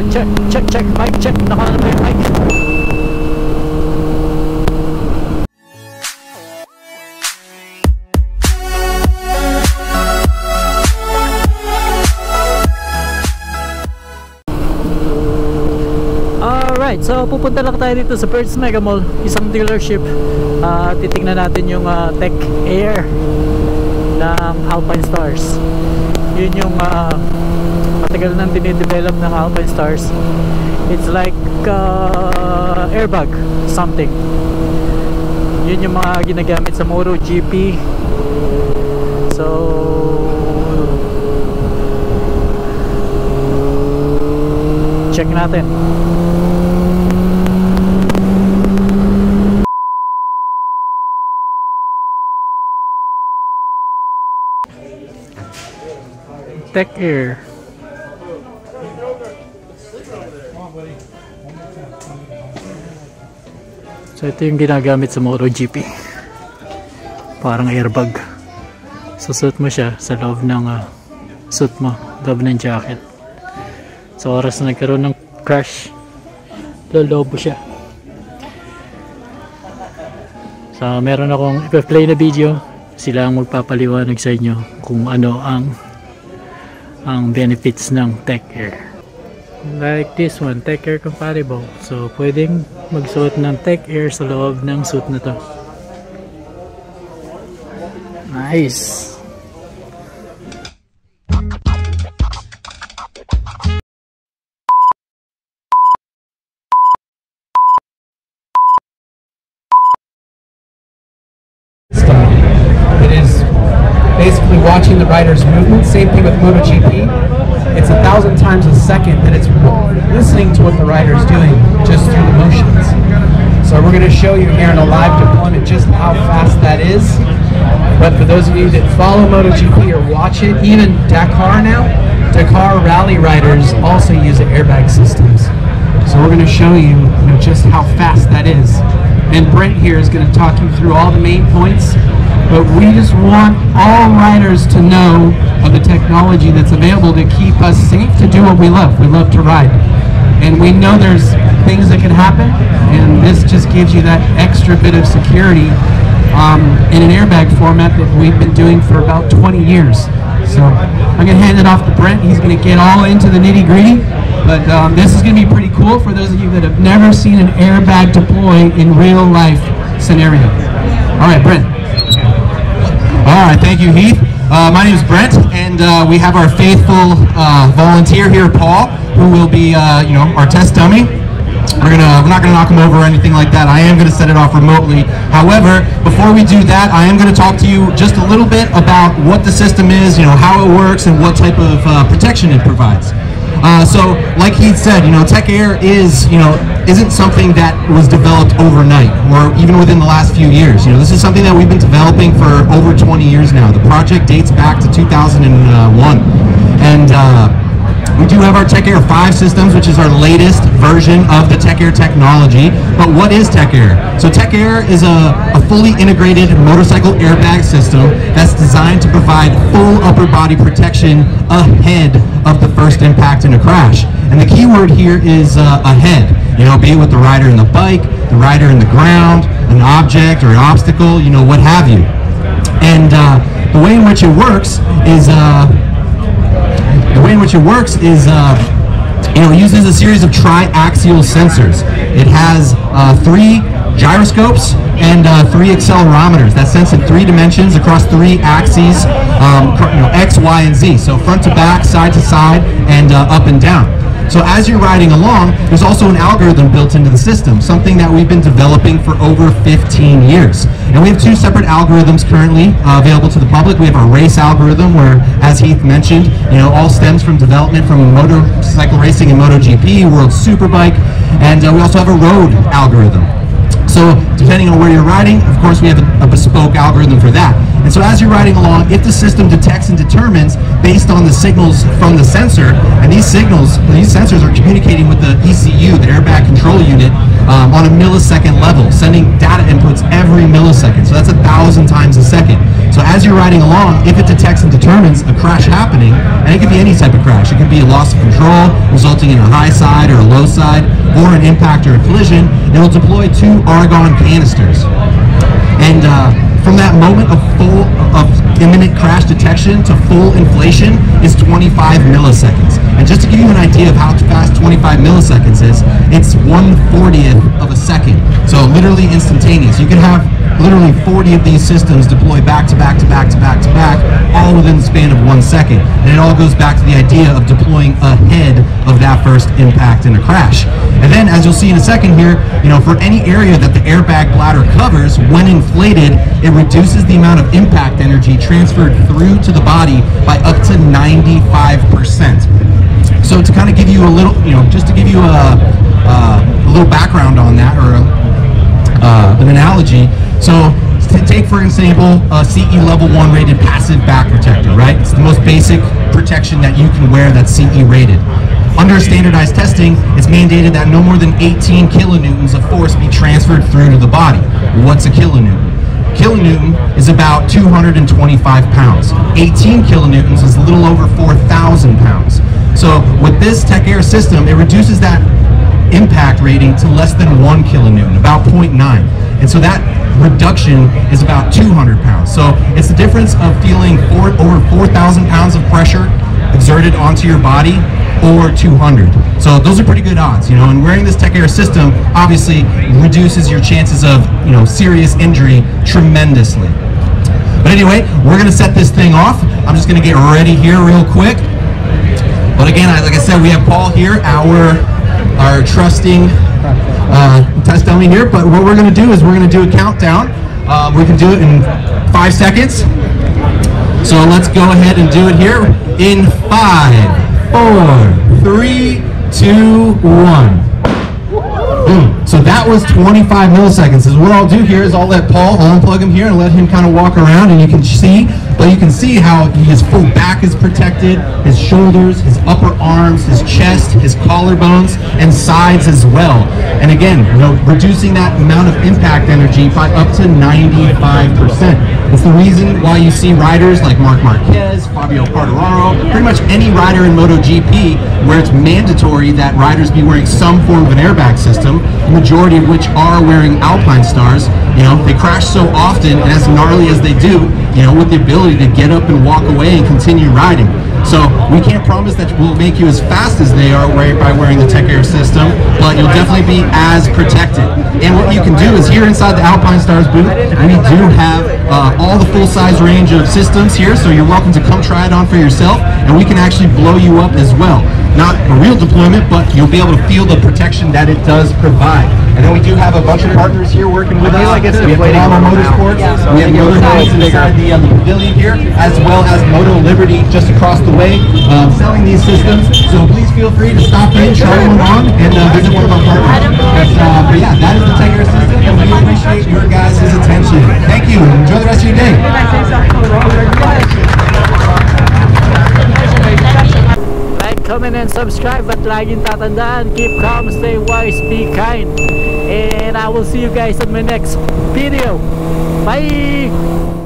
check, check, check, mic check. Naka na ba yung mic? Alright, so pupunta lang tayo dito sa First Mega Mall, isang dealership. Titingnan natin yung Tech Air ng Alpinestars. Yun yung matagal nang dinidevelop ng Alpinestars. It's like airbag something. Yun yung mga ginagamit sa MotoGP. So check natin. Tech Air. So ito yung ginagamit sa MotoGP. Parang airbag. Susuot mo siya sa loob ng suit mo, loob ng jacket. So oras na nagkaroon ng crash, lolobo siya. So meron akong ipa-play na video. Sila ang magpapaliwanag sa inyo kung ano ang benefits ng Tech Air. Like this one, Tech Air compatible. So pwedeng magsuot ng Tech Air sa loob ng suit na to. Nice. Basically watching the rider's movement. Same thing with MotoGP. It's 1,000 times a second that it's listening to what the rider is doing just through the motions. So we're going to show you here in a live deployment just how fast that is. But for those of you that follow MotoGP or watch it, even Dakar now, Dakar rally riders also use airbag systems. So we're going to show you, just how fast that is. And Brent here is going to talk you through all the main points. But we just want all riders to know of the technology that's available to keep us safe, to do what we love. We love to ride. And we know there's things that can happen, and this just gives you that extra bit of security in an airbag format that we've been doing for about 20 years. So I'm going to hand it off to Brent. He's going to get all into the nitty-gritty. But this is going to be pretty cool for those of you that have never seen an airbag deploy in real life scenario. All right, Brent. All right, thank you, Heath. My name is Brent, and we have our faithful volunteer here, Paul, who will be, our test dummy. We're not gonna knock him over or anything like that. I am gonna set it off remotely. However, before we do that, I am gonna talk to you just a little bit about what the system is, how it works, and what type of protection it provides. So, like Heath said, Tech Air isn't something that was developed overnight or even within the last few years. This is something that we've been developing for over 20 years now. The project dates back to 2001, and we do have our Tech Air 5 systems, which is our latest version of the Tech Air technology. But what is Tech Air? So Tech Air is a fully integrated motorcycle airbag system that's designed to provide full upper body protection ahead of the first impact in a crash. And the key word here is ahead. Be it with the rider in the bike, the rider in the ground, an object or an obstacle, what have you. And the way in which it works is it uses a series of Tri-Axial Sensors. It has 3 gyroscopes and 3 accelerometers that sense in 3 dimensions across 3 axes, X, Y, and Z. So front to back, side to side, and up and down. So as you're riding along, there's also an algorithm built into the system, something that we've been developing for over 15 years. And we have 2 separate algorithms currently available to the public. We have our race algorithm, where, as Heath mentioned, all stems from development from motorcycle racing and MotoGP, World Superbike, and we also have a road algorithm. So depending on where you're riding, of course we have a bespoke algorithm for that. And so as you're riding along, if the system detects and determines based on the signals from the sensor, and these sensors are communicating with the ECU, the airbag control unit, on a millisecond level, sending data inputs every millisecond. So that's 1,000 times a second. So as you're riding along, if it detects and determines a crash happening, and it could be any type of crash, it could be a loss of control resulting in a high side or a low side, or an impact or a collision, it will deploy 2 argon canisters. And from that moment of imminent crash detection to full inflation is 25 milliseconds. And just to give you an idea of how fast 25 milliseconds is, it's 1/40th of a second. So literally instantaneous. You can have literally 40 of these systems deploy back to back to back to back to back, all within the span of 1 second. And it all goes back to the idea of deploying ahead of that first impact in a crash. And then, as you'll see in a second here, for any area that the airbag bladder covers, when inflated, it reduces the amount of impact energy transferred through to the body by up to 95%. So to kind of give you a little, just to give you a little background on that, or an analogy. So take for example a CE level 1 rated passive back protector, right? It's the most basic protection that you can wear that's CE rated. Under standardized testing, it's mandated that no more than 18 kilonewtons of force be transferred through to the body. What's a kilonewton? Kilonewton is about 225 pounds. 18 kilonewtons is a little over 4,000 pounds. So with this Tech Air system, it reduces that impact rating to less than 1 kilonewton, about 0.9. And so that reduction is about 200 pounds. So it's the difference of feeling over 4,000 pounds of pressure exerted onto your body or 200. So those are pretty good odds, and wearing this Tech Air system obviously reduces your chances of, serious injury tremendously. But anyway, we're gonna set this thing off. I'm just gonna get ready here real quick. But again, like I said, we have Paul here, our trusting test dummy here. But what we're gonna do is we're gonna do a countdown. We can do it in 5 seconds. So let's go ahead and do it here in 5, 4, 3, 2, 1. Boom. So that was 25 milliseconds. So what I'll do here is I'll unplug him here and let him kind of walk around, and you can see how his full back is protected, his shoulders, his upper arms, his chest, his collarbones, and sides as well. And again, reducing that amount of impact energy by up to 95%. It's the reason why you see riders like Marc Marquez, Fabio Quartararo, pretty much any rider in MotoGP, where it's mandatory that riders be wearing some form of an airbag system, the majority of which are wearing Alpinestars. They crash so often, and as gnarly as they do, with the ability to get up and walk away and continue riding. So we can't promise that we'll make you as fast as they are by wearing the Tech Air system, but you'll definitely be as protected. And what you can do is here inside the Alpinestars booth, we do have all the full-size range of systems here, so you're welcome to come try it on for yourself, and we can actually blow you up as well. Not a real deployment, but you'll be able to feel the protection that it does provide. And then we do have a bunch of partners here working with us. We have Bravo Motorsports, we have Motorsports inside the pavilion here, as well as Moto Liberty just across the way, selling these systems. So please feel free to stop in, try one on, and visit one of our partners. But yeah, that is the Tech Air system, and we appreciate your guys' attention. Thank you, and enjoy the rest of your day. Comment and subscribe, at laging tatandaan, keep calm, stay wise, be kind, and I will see you guys on my next video. Bye!